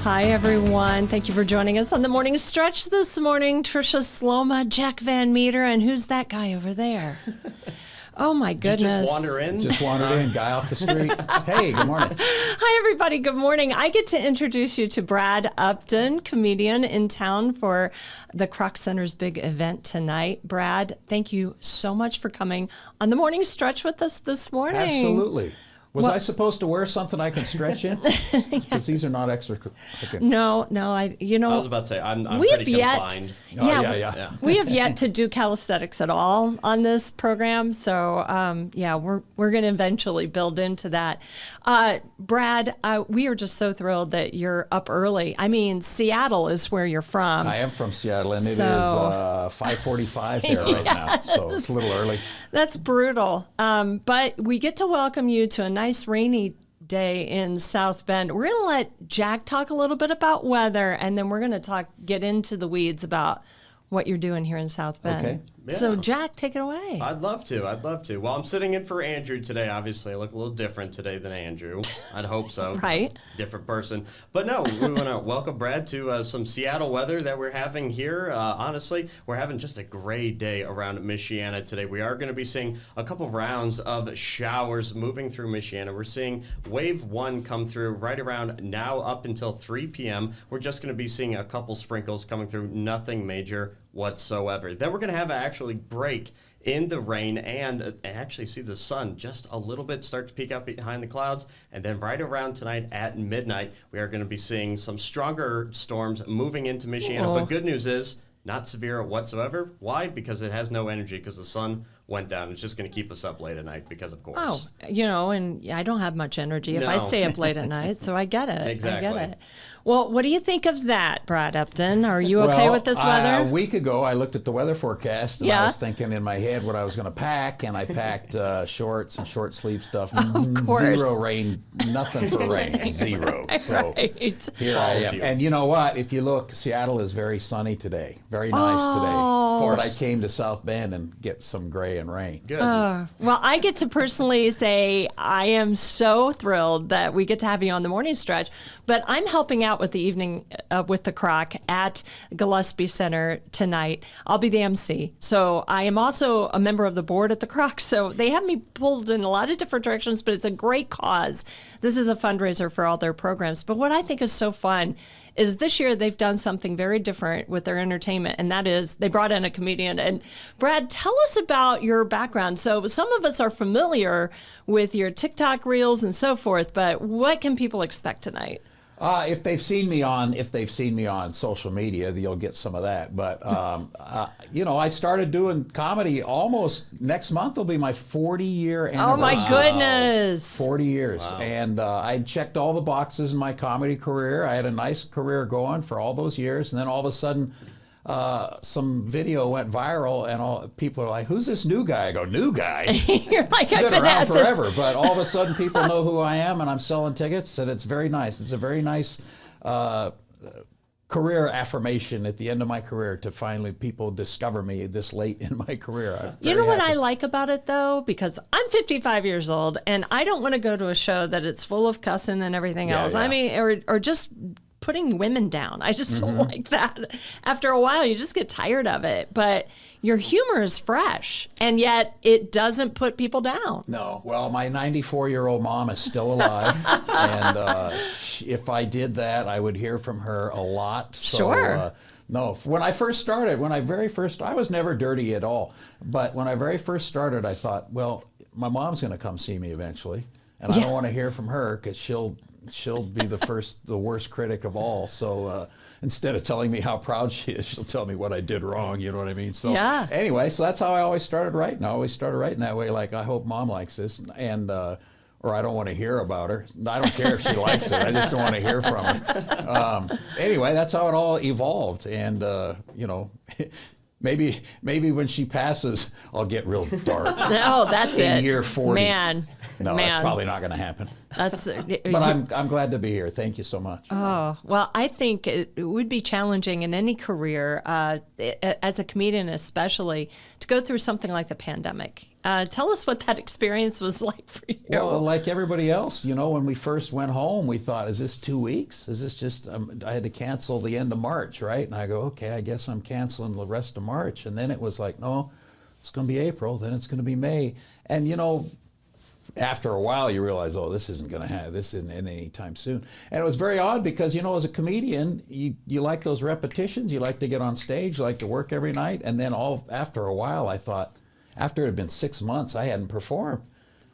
Hi, everyone. Thank you for joining us on the morning stretch this morning. Trisha Sloma, Jack Van Meter, and who's that guy over there? Oh, my goodness. Did you just wander in? Just wandered in, guy off the street. Hey, good morning. Hi, everybody. Good morning. I get to introduce you to Brad Upton, comedian in town for the Kroc Center's big event tonight. Brad, thank you so much for coming on the morning stretch with us this morning. Absolutely. Was I supposed to wear something I can stretch in? Because these are not extra. Okay. No, I was about to say, I'm pretty confined. Yeah. We have yet to do calisthenics at all on this program. So, we're going to eventually build into that. Brad, we are just so thrilled that you're up early. I mean, Seattle is where you're from. I am from Seattle, and it is 5:45 there right now, so it's a little early. That's brutal. But we get to welcome you to a nice rainy day in South Bend. We're going to let Jack talk a little bit about weather, and then we're going to get into the weeds about what you're doing here in South Bend. Okay. Yeah. So, Jack, take it away. I'd love to. Well, I'm sitting in for Andrew today. Obviously, I look a little different today than Andrew. I'd hope so. Right. Different person. But no, we want to welcome Brad to some Seattle weather that we're having here. Honestly, we're having just a great day around Michiana today. We are going to be seeing a couple of rounds of showers moving through Michiana. We're seeing wave 1 come through right around now up until 3 p.m. We're just going to be seeing a couple sprinkles coming through, nothing major whatsoever. Then we're going to have actually break in the rain and actually see the sun just a little bit start to peek out behind the clouds. And then right around tonight at midnight, we are going to be seeing some stronger storms moving into Michiana. But good news is not severe whatsoever. Why? Because it has no energy because the sun went down. It's just going to keep us up late at night because, of course. Oh, and I don't have much energy if I stay up late at night, so I get it. Exactly. I get it. Well, what do you think of that, Brad Upton? Are you okay with this weather? A week ago, I looked at the weather forecast, and I was thinking in my head what I was going to pack, and I packed shorts and short sleeve stuff. Of course. Zero rain, nothing for rain, zero. So here I am. And you know what? If you look, Seattle is very sunny today, very nice today. Of course. But I came to South Bend and get some gray and rain. Good. Well, I get to personally say I am so thrilled that we get to have you on the morning stretch, but I'm helping out with the evening with the Kroc at Gillespie Center tonight. I'll be the MC. So I am also a member of the board at the Kroc. So they have me pulled in a lot of different directions, but it's a great cause. This is a fundraiser for all their programs. But what I think is so fun is this year they've done something very different with their entertainment, and that is they brought in a comedian. And Brad, tell us about your background. So some of us are familiar with your TikTok reels and so forth, but what can people expect tonight? If they've seen me on social media, you'll get some of that. But I started doing comedy almost next month will be my 40-year anniversary. Oh my goodness! 40 years, wow. And I checked all the boxes in my comedy career. I had a nice career going for all those years, and then all of a sudden, some video went viral, and all people are like, "Who's this new guy?" I go, "New guy." You're like, I've been around at forever, this. but all of a sudden people know who I am, and I'm selling tickets, and it's very nice. It's a very nice career affirmation at the end of my career to finally people discover me this late in my career. You know what I like about it, though? Because I'm 55 years old, and I don't want to go to a show that it's full of cussing and everything else. Yeah. I mean, or just putting women down. I just don't like that. After a while, you just get tired of it. But your humor is fresh, and yet it doesn't put people down. No. Well, my 94-year-old mom is still alive, and if I did that, I would hear from her a lot. So, Sure. No, when I was never dirty at all. But when I very first started, I thought, well, my mom's going to come see me eventually, and I don't want to hear from her because she'll be the worst critic of all. So instead of telling me how proud she is, she'll tell me what I did wrong. You know what I mean? So anyway, so that's how I always started writing. I always started writing that way. Like, I hope mom likes this, and or I don't want to hear about her. I don't care if she likes it. I just don't want to hear from her. Anyway, that's how it all evolved. And maybe when she passes, I'll get real dark. Oh, that's it. In year 40. Man. That's probably not going to happen. But I'm glad to be here. Thank you so much. Oh, well, I think it would be challenging in any career, as a comedian especially, to go through something like the pandemic. Tell us what that experience was like for you. Well, like everybody else, when we first went home, we thought, is this 2 weeks? Is this just, I had to cancel the end of March, right? And I go, okay, I guess I'm canceling the rest of March. And then it was like, no, it's going to be April, then it's going to be May. And, after a while, you realize, oh, this isn't any time soon. And it was very odd because, as a comedian, you like those repetitions. You like to get on stage, you like to work every night. And then after a while, I thought, after it had been 6 months, I hadn't performed.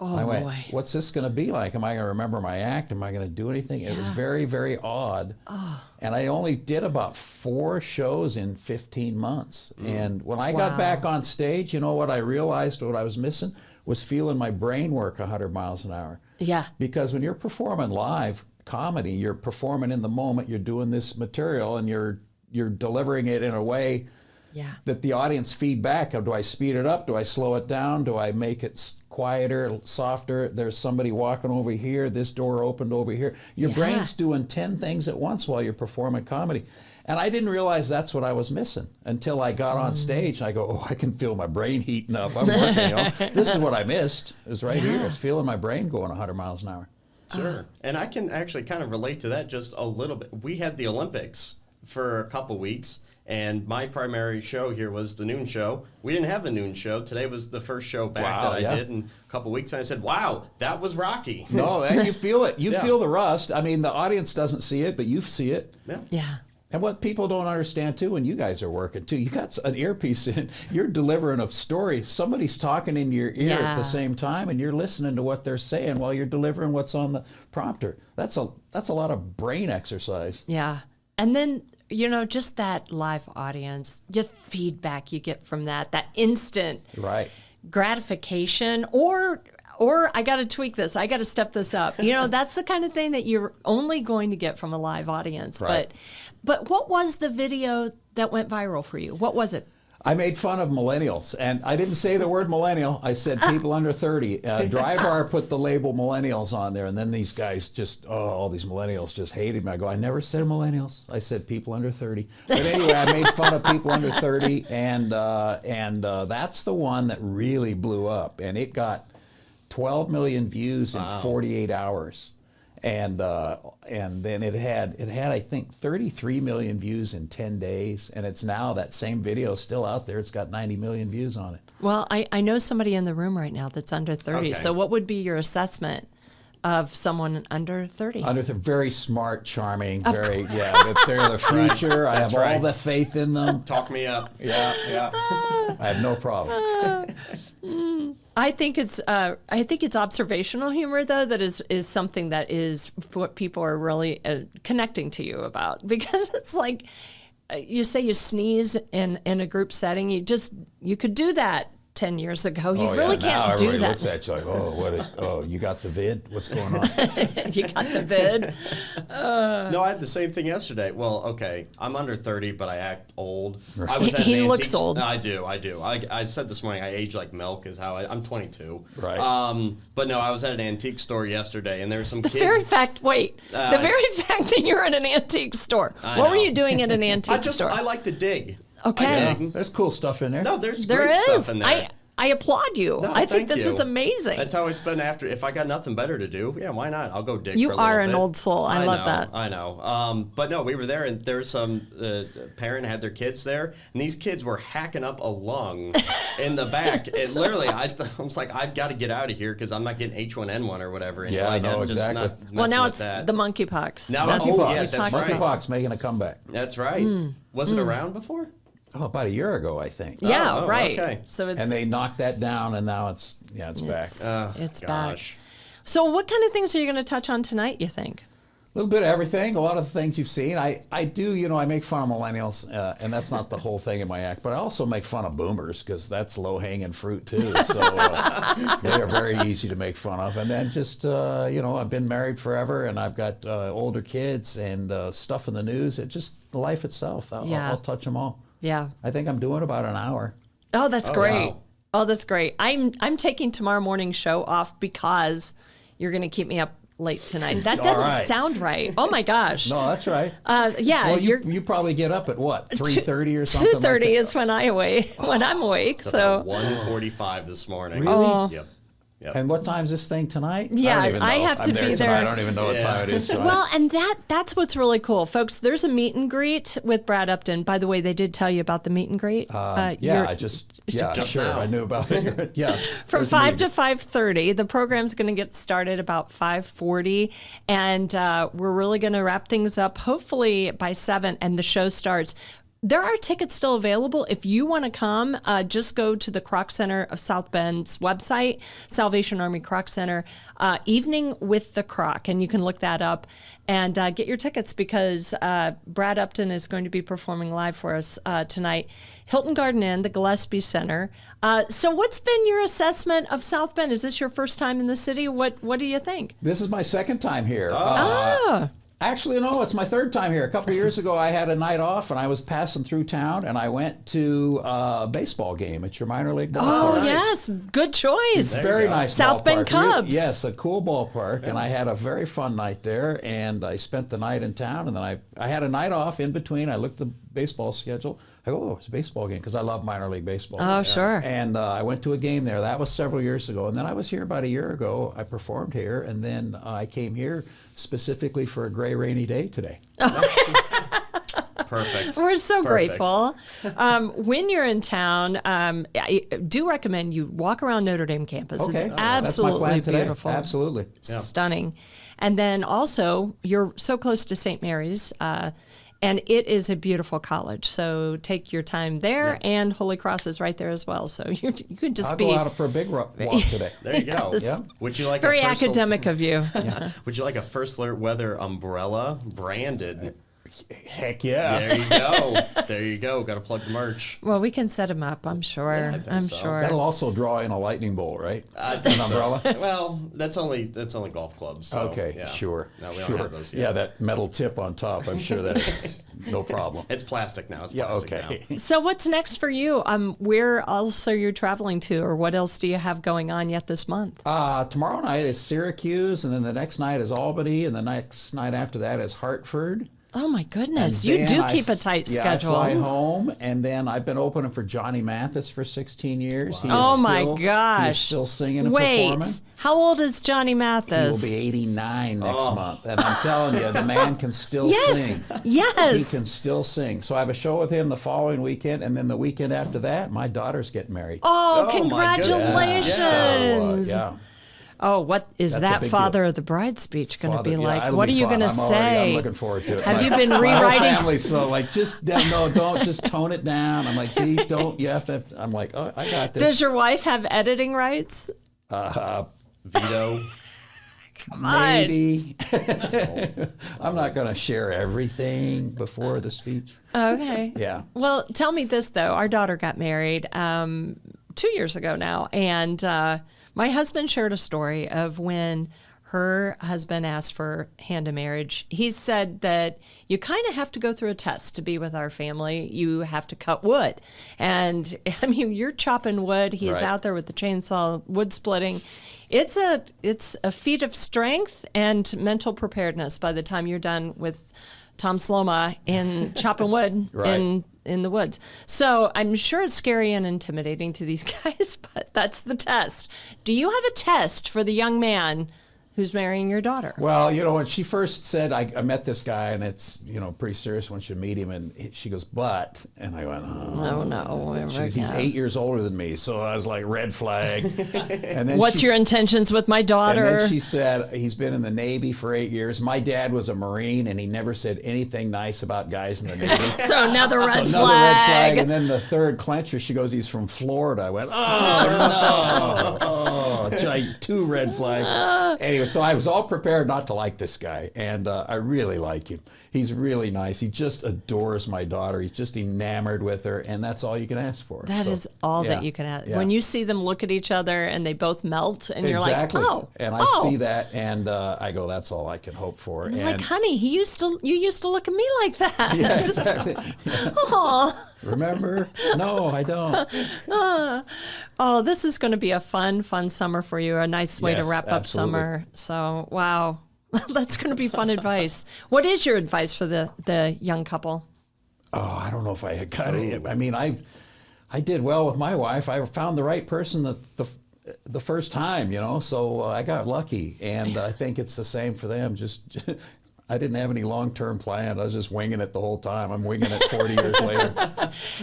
Oh, I went, boy. what's this going to be like? Am I going to remember my act? Am I going to do anything? It was very, very odd. Oh. And I only did about 4 shows in 15 months. And when I got back on stage, what I realized, what I was missing, was feeling my brain work 100 miles an hour. Yeah. Because when you're performing live comedy, you're performing in the moment, you're doing this material, and you're delivering it in a way that the audience feedback. Do I speed it up? Do I slow it down? Do I make it quieter, softer? There's somebody walking over here. This door opened over here. Your brain's doing 10 things at once while you're performing comedy. And I didn't realize that's what I was missing until I got on stage. I go, oh, I can feel my brain heating up. I'm working, This is what I missed, is right here. It's feeling my brain going 100 miles an hour. Sure. And I can actually kind of relate to that just a little bit. We had the Olympics for a couple weeks, and my primary show here was the noon show. We didn't have a noon show. Today was the first show back that I did in a couple weeks, and I said, wow, that was rocky. No, and you feel it. You feel the rust. I mean, the audience doesn't see it, but you see it. Yeah. And what people don't understand, too, when you guys are working, too, you got an earpiece in, you're delivering a story. Somebody's talking in your ear at the same time, and you're listening to what they're saying while you're delivering what's on the prompter. That's a lot of brain exercise. Yeah. And then, just that live audience, the feedback you get from that instant gratification, or I got to tweak this, I got to step this up. That's the kind of thing that you're only going to get from a live audience. Right. But what was the video that went viral for you? What was it? I made fun of millennials, and I didn't say the word millennial. I said people under 30. Drybar put the label millennials on there, and then these guys all these millennials just hated me. I go, I never said millennials. I said people under 30. But anyway, I made fun of people under 30, and that's the one that really blew up, and it got 12 million views in 48 hours. And then it had I think 33 million views in 10 days, and it's now that same video is still out there. It's got 90 million views on it. Well, I know somebody in the room right now that's under 30. Okay. So what would be your assessment of someone under 30? Very smart, charming, they're the future. I have all the faith in them. Talk me up. Yeah. I have no problem. I think it's observational humor, though, that is something that is what people are really connecting to you about, because it's like you say you sneeze in a group setting, you could do that 10 years ago. You really can't do that. Now everybody looks at you like, you got the vid? What's going on? You got the vid. No, I had the same thing yesterday. Well, okay, I'm under 30, but I act old. Right. I was at He an looks antique- old. I do. I said this morning I age like milk is how I'm 22. Right. But no, I was at an antique store yesterday, and there were some kids. The very fact that you're in an antique store. What were you doing at an antique store? I like to dig. Okay. There's cool stuff in there. No, there's There great is. stuff in there. I applaud you. No, I think thank this you. is amazing. That's how I spend after. If I got nothing better to do, why not? I'll go dig You for a little are an bit. old soul. I love that. I know. But no, we were there, and there was some parent had their kids there, and these kids were hacking up a lung in the back. It literally, I was like, I've got to get out of here because I'm not getting H1N1 or whatever. And Yeah, like, I know, I'm just exactly. not Well, messing now with it's that. the monkeypox. Now, Monkeypox. that's right. Monkeypox making a comeback. That's right. Was it around before? Oh, about a year ago, I think. Yeah, right. Okay. So it's, And they knocked that down, and now it's back. it's back. Gosh. So what kind of things are you going to touch on tonight, you think? A little bit of everything, a lot of the things you've seen. I do, I make fun of millennials, and that's not the whole thing in my act, but I also make fun of boomers because that's low-hanging fruit, too. So they are very easy to make fun of. And then just, I've been married forever, and I've got older kids and stuff in the news. It's just the life itself. I'll touch them all. Yeah. I think I'm doing about an hour. Oh, that's great. wow. Oh, that's great. I'm taking tomorrow morning's show off because you're going to keep me up late tonight. That All doesn't right. sound right. Oh my gosh. No, that's right. Yeah, Well, you probably get up at what, 3:30 or something? 2:30 like that? is when I'm awake. It's So about 1:45 this morning. Really? Oh. Yep. And what time's this thing tonight? Yeah, I don't even know. I have to I'm be there. there. I don't even know what time it is. tonight. well, and that's what's really cool, folks. There's a meet and greet with Brad Upton. By the way, they did tell you about the meet and greet. Just sure, now. I knew about it. Yeah, From there's a 5 to meeting. 5:30. The program's going to get started about 5:40, and we're really going to wrap things up hopefully by 7, and the show starts. There are tickets still available. If you want to come, just go to the Kroc Center of South Bend's website, Salvation Army Kroc Center, Evening with the Kroc, and you can look that up and get your tickets because Brad Upton is going to be performing live for us tonight. Hilton Garden Inn, the Gillespie Center. So what's been your assessment of South Bend? Is this your first time in the city? What do you think? This is my second time here. Ah. Actually, no, it's my third time here. A couple of years ago, I had a night off, and I was passing through town, and I went to a baseball game at your minor league ballpark. Oh, yes. Good choice. Very nice South Bend ballpark. Cubs. Yes, a cool ballpark, and I had a very fun night there, and I spent the night in town, and then I had a night off in between. I looked at the baseball schedule. I go, oh, it's a baseball game, because I love minor league baseball. Oh, sure. And I went to a game there. That was several years ago. And then I was here about a year ago. I performed here, and then I came here specifically for a gray, rainy day today. Perfect. We're so Perfect. grateful. When you're in town, I do recommend you walk around Notre Dame campus. Okay. It's absolutely That's my plan today. beautiful. Absolutely. Stunning. And then also, you're so close to St. Mary's, and it is a beautiful college. So take your time there, and Holy Cross is right there as well. So you could just I'll be go out for a big walk today. There you go. Yes. Yeah. Would you like very a first academic of you. Would you like a First Alert Weather umbrella branded? Heck yeah. There you go. There you go. Got to plug the merch. Well, we can set him up, I'm sure. Yeah, I think I'm so. sure. That'll also draw in a lightning bolt, right? I think An umbrella? So. Well, that's only golf clubs. So, Okay, yeah. sure. No, we sure. don't have those yet. Yeah, that metal tip on top, I'm sure that's no problem. It's plastic now. It's Yeah, plastic okay. now. So what's next for you? Where else are you traveling to, or what else do you have going on yet this month? Tomorrow night is Syracuse, and then the next night is Albany, and the next night after that is Hartford. Oh my goodness, And you then do I keep a tight yeah, schedule. I fly home, and then I've been opening for Johnny Mathis for 16 years. He is Oh my still- gosh. He is still singing and Wait, performing. how old is Johnny He will Mathis? be 89 next month, and I'm telling you, the man can still Yes, sing. yes. He can still sing. So I have a show with him the following weekend, and then the weekend after that, my daughter's getting married. Oh, Oh, my goodness. congratulations. So, yeah. Oh, what is That's a that big father of the bride speech going to Father- be yeah, like? it'll What be are you fun. going to I'm say? looking forward to it. Have you been My whole rewriting? family, so like, just no, don't just tone it down. I'm like, Pete, don't. You have to. I'm like, oh, I got this. Does your wife have editing rights? Veto. Come on. Maybe. I'm not going to share everything before the speech. Okay. Yeah. Well, tell me this though. Our daughter got married 2 years ago now, and my husband shared a story of when her husband asked for hand in marriage. He said that you kind of have to go through a test to be with our family. You have to cut wood, and I mean, you're chopping wood. He's Right. out there with the chainsaw, wood splitting. It's a feat of strength and mental preparedness by the time you're done with Tom Sloma in chopping wood Right. in the woods. So I'm sure it's scary and intimidating to these guys, but that's the test. Do you have a test for the young man who's marrying your daughter? Well, you know, when she first said, I met this guy, and it's, you know, pretty serious once you meet him, and she goes, but, and I went, oh. Oh, no. She goes, he's 8 years older than me, so I was like, red flag. And then What's she- your intentions with my And daughter? then she said, he's been in the Navy for 8 years. My dad was a Marine, and he never said anything nice about guys in the Navy. So another red Another flag. red flag. And then the third clencher, she goes, he's from Florida. I went, oh, no. Oh, 2 red flags. Anyway, so I was all prepared not to like this guy, and I really like him. He's really nice. He just adores my daughter. He's just enamored with her, and that's all you can ask for. That So, is all yeah, that you can ask. yeah. When you see them look at each other and they both melt, and you're Exactly. like, oh, and I see that, and I go, that's all I can hope for. I'm And like, honey, you used to look at me like that. yeah, exactly. Aw. Remember? No, I don't. Oh, this is going to be a fun summer for you. A nice way to Yes, wrap up absolutely. summer. So, wow. That's going to be fun advice. What is your advice for the young couple? Oh, I don't know if I had got it. I mean, I did well with my wife. I found the right person the first time, so I got lucky. And I think it's the same for them. I didn't have any long-term plan. I was just winging it the whole time. I'm winging it 40 years later.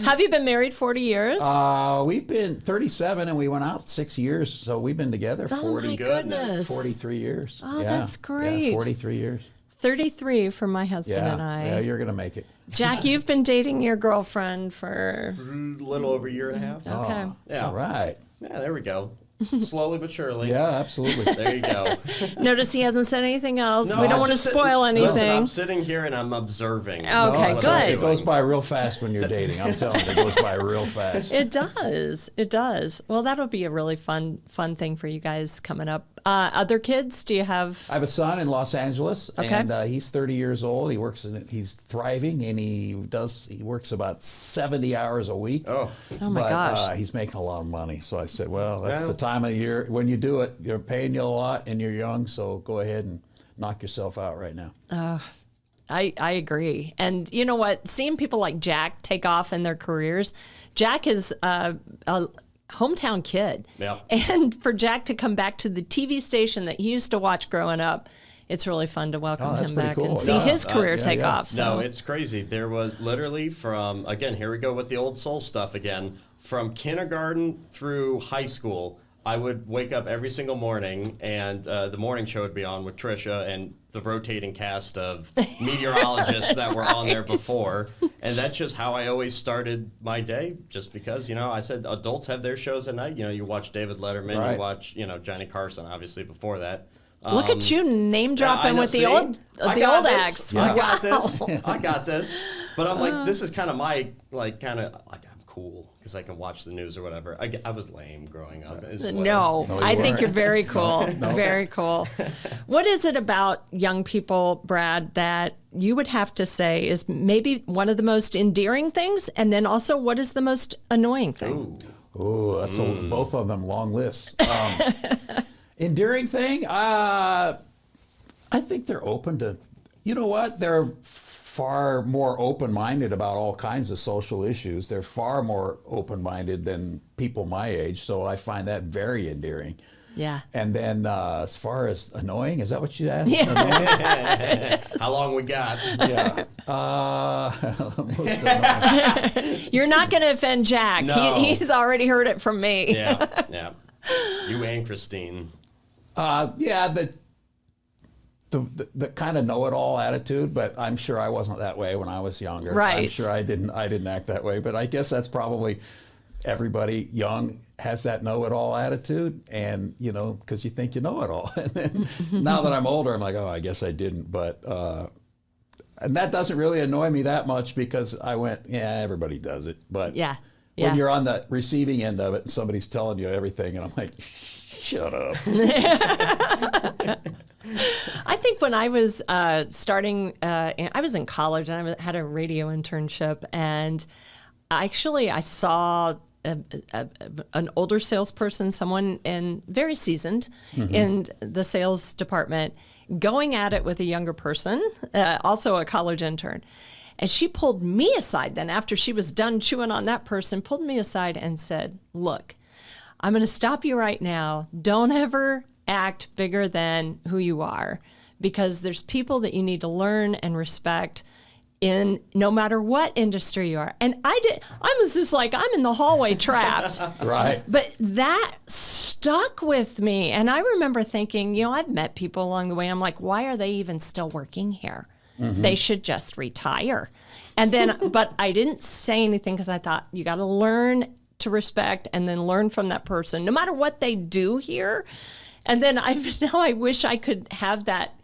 Have you been married 40 years? We've been 37 and we went out 6 years. So we've been together 40, my goodness. 43 years. Oh, that's great. Yeah, 43 years. 33 for my husband and I. Yeah, you're going to make it. Jack, you've been dating your girlfriend for... A little over a year and a half. Okay. Oh, Yeah. all right. Yeah, there we go. Slowly but surely. Yeah, absolutely. There you go. Notice he hasn't said anything else. No, We don't I'm want to just spoil anything. Listen, I'm sitting here and I'm observing. Okay, what good. I'm It goes doing. by real fast when you're dating. I'm telling you, it goes by real fast. It does. It does. Well, that'll be a really fun thing for you guys coming up. Other kids? Do you have? I have a son in Los Angeles, Okay. and he's 30 years old. He works in it. He's thriving, and he works about 70 hours a week. Oh, Oh my but, gosh. he's making a lot of money. So I said, well, that's Well- the time of year when you do it. You're paying you a lot, and you're young, so go ahead and knock yourself out right now. I agree. And you know what? Seeing people like Jack take off in their careers, Jack is a hometown kid. Yeah. And for Jack to come back to the TV station that he used to watch growing up, it's really fun to welcome that's him pretty back cool. and see Yeah. his career Yeah, take yeah. off. So no, it's crazy. There was literally from, again, here we go with the old soul stuff again. From kindergarten through high school, I would wake up every single morning and the morning show would be on with Trisha and the rotating cast of meteorologists that were on there before. And that's just how I always started my day, just because, I said adults have their shows at night. You watch David Letterman, Right. you watch, Johnny Carson, obviously, before that. look at you name dropping I know, with see? the old I got this. acts. I got Wow. this. I got this. But I'm like, this is kind of my, I'm cool because I can watch the news or whatever. I was lame growing up. is what No, No, you I think weren't. you're very cool. Very cool. What is it about young people, Brad, that you would have to say is maybe one of the most endearing things? And then also, what is the most annoying thing? Oh, that's both of them long lists. Endearing thing, I think they're open to, you know what? They're far more open-minded about all kinds of social issues. They're far more open-minded than people my age, so I find that very endearing. Yeah. And then as far as annoying, is that what you asked? Yeah. How long we got? Yeah. Most annoying. You're not going to offend Jack. No. He's already heard it from me. Yeah. You and Christine. Yeah, the kind of know-it-all attitude, but I'm sure I wasn't that way when I was younger. Right. I'm sure I didn't act that way, but I guess that's probably everybody young has that know-it-all attitude, and because you think you know it all. And then now that I'm older, I'm like, oh, I guess I didn't, but and that doesn't really annoy me that much because I went, yeah, everybody does it, but Yeah. when you're on the receiving end of it and somebody's telling you everything, and I'm like, shut up. I think when I was starting, I was in college and I had a radio internship, and I saw an older salesperson, someone very seasoned in the sales department, going at it with a younger person, also a college intern. And she pulled me aside then after she was done chewing on that person, pulled me aside and said, look, I'm going to stop you right now. Don't ever act bigger than who you are, because there's people that you need to learn and respect in no matter what industry you are. And I was just like, I'm in the hallway trapped. Right. But that stuck with me. And I remember thinking, I've met people along the way. I'm like, why are they even still working here? They should just retire. And then, but I didn't say anything because I thought you got to learn to respect and then learn from that person, no matter what they do here. And then now I wish I could have that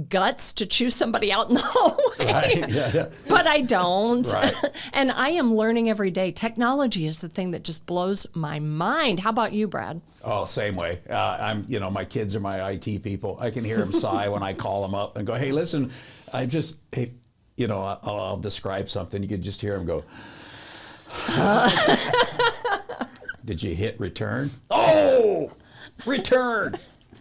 guts to chew somebody out in the hallway. Right. Yeah. But I don't. Right. And I am learning every day. Technology is the thing that just blows my mind. How about you, Brad? Oh, same way. My kids are my IT people. I can hear them sigh when I call them up and go, hey, listen, I'll describe something. You could just hear them go, did you hit return? Oh, return.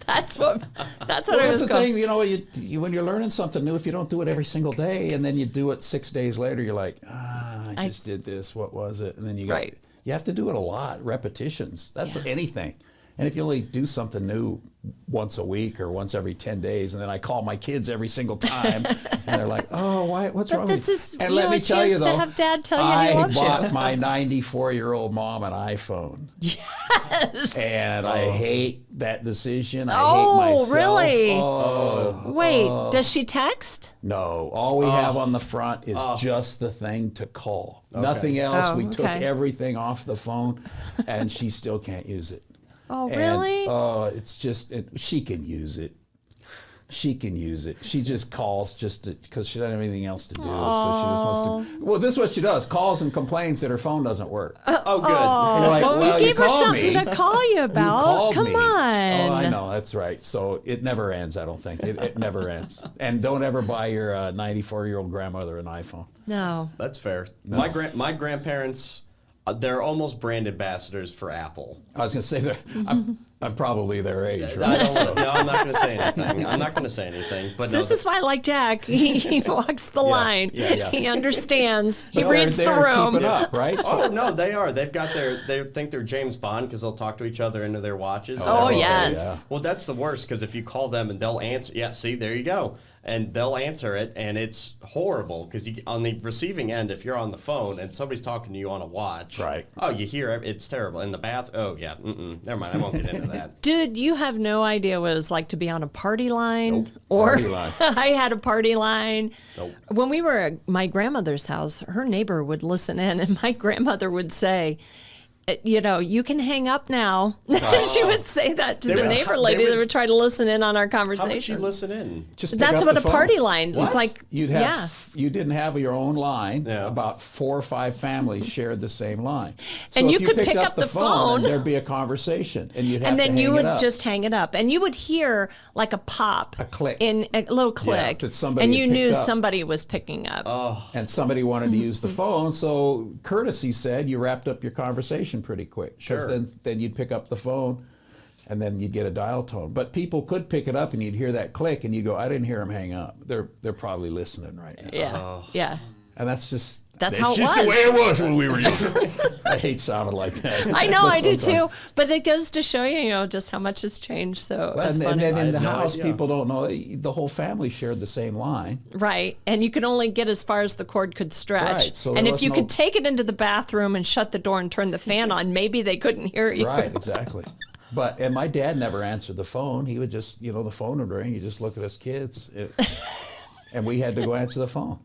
That's what Well, I that's was the going. thing, when you're learning something new, if you don't do it every single day, and then you do it 6 days later, you're like, I just did this. What was it? And then Right. you have to do it a lot, repetitions. That's anything. And if you only do something new once a week or once every 10 days, and then I call my kids every single time, and they're like, "Oh, what's wrong This with is you?" And let me a tell you chance though, to have Dad tell you he I loves bought you. my 94-year-old mom an iPhone. Yes. And I hate that decision. I Oh, hate myself. really? Oh, Wait, does she text? no. All we have on the front is just the thing to call. Nothing else. Oh, We took okay. everything off the phone, and she still can't use it. Oh, And, really? it's just, she can use it. She can use it. She just calls because she doesn't have anything else to do. So she just wants to. Well, this is what she does: calls and complains that her phone doesn't work. Oh, good. And you're like, well, well, we you gave her called something me. to call you about. You called Come me. on. Oh, I know. That's right. So it never ends, I don't think. It never ends. And don't ever buy your 94-year-old grandmother an iPhone. No. That's fair. My grandparents, they're almost brand ambassadors for Apple. I was going to say that I'm probably their age, I right? don't, no, I'm not going to say anything. I'm not going to say anything. But no, This is why I like Jack. He walks the line. yeah. He understands. He But reads the they're room. keeping up, right? So- Oh no, they are. They've got they think they're James Bond because they'll talk to each other into their watches. and Oh, everything. yes. yeah. Well, that's the worst because if you call them and they'll answer, yeah, see, there you go, and they'll answer it, and it's horrible because on the receiving end, if you're on the phone and somebody's talking to you on a watch, Right. Oh, you hear it, it's terrible. In the bath, oh yeah, never mind, I won't get into that. Dude, you have no idea what it was like to be on a party line. Nope. Or Party line. I had a party line. Nope. When we were at my grandmother's house, her neighbor would listen in, and my grandmother would say, you can hang up now. She would say that to They the would- neighbor they lady that would- would try to listen in on our How would conversation. you listen in? Just pick That's up what the a phone. party line was What? like. You'd didn't have your own line. Yeah. About 4 or 5 families shared the same line. So And if you could picked pick up the phone. and there'd be a conversation, and you'd have And to then hang you it would up. just hang it up, and you would hear like a pop, A click. in a little click, that somebody and had you picked knew up. somebody was picking up. And somebody wanted to use the phone, so courtesy said you wrapped up your conversation pretty quick. Because Sure. then you'd pick up the phone, and then you'd get a dial tone. But people could pick it up, and you'd hear that click, and you'd go, "I didn't hear them hang up. They're probably listening right now." Yeah, yeah. And that's just how it just the was. way it was when we were younger. I hate sounding like that. I know, I do Sometimes. too. But it goes to show you, just how much has changed. So it was And funny. then in the had no house, idea. people don't know. The whole family shared the same line. Right. And you could only get as far as the cord could stretch. Right, so and there if you was no- could take it into the bathroom and shut the door and turn the fan on, maybe they couldn't hear you. Right, exactly. And my dad never answered the phone. He would just, the phone would ring. You just look at us kids, and we had to go answer the phone.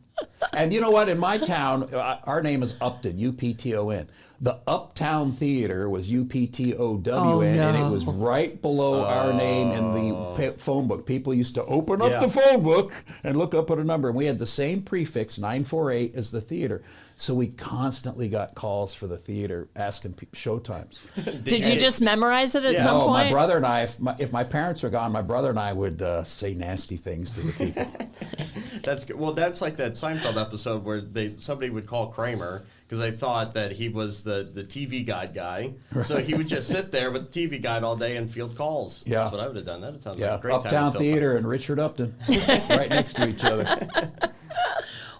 And you know what? In my town, our name is Upton, U-P-T-O-N. The Uptown Theater was U-P-T-O-W-N, and it was right below our name in the phone book. People used to open up Yeah. the phone book and look up at a number, and we had the same prefix, 948, as the theater. So we constantly got calls for the theater asking showtimes. Did you just memorize it at some No, point? my brother and I, if my parents were gone, my brother and I would say nasty things to the people. That's good. Well, that's like that Seinfeld episode where somebody would call Kramer because they thought that he was the TV guide guy. So he would just sit there with the TV guide all day and field calls. Yeah. That's what I would have done. That sounds like Yeah, a great time. Uptown to fill Theater and Richard Upton, right next to each other.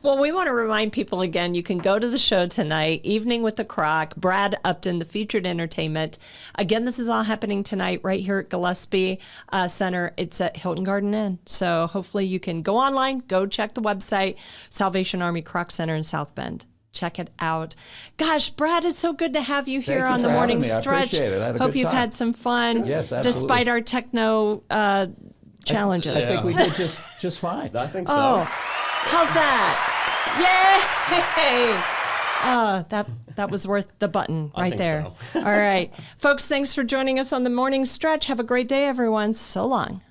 Well, we want to remind people again, you can go to the show tonight, Evening with the Kroc, Brad Upton, the featured entertainment. Again, this is all happening tonight right here at Gillespie Center. It's at Hilton Garden Inn. So hopefully you can go online, go check the website, Salvation Army Kroc Center in South Bend. Check it out. Gosh, Brad, it's so good to have you here Thank you on the for morning having me. I stretch. appreciate it. I had a Hope good you've time. had some fun. Yes, absolutely. Despite our techno challenges. I think we did just fine. I think so. Oh, how's that? Yay! That was worth the button I right think there. so. All right. Folks, thanks for joining us on the morning stretch. Have a great day, everyone. So long.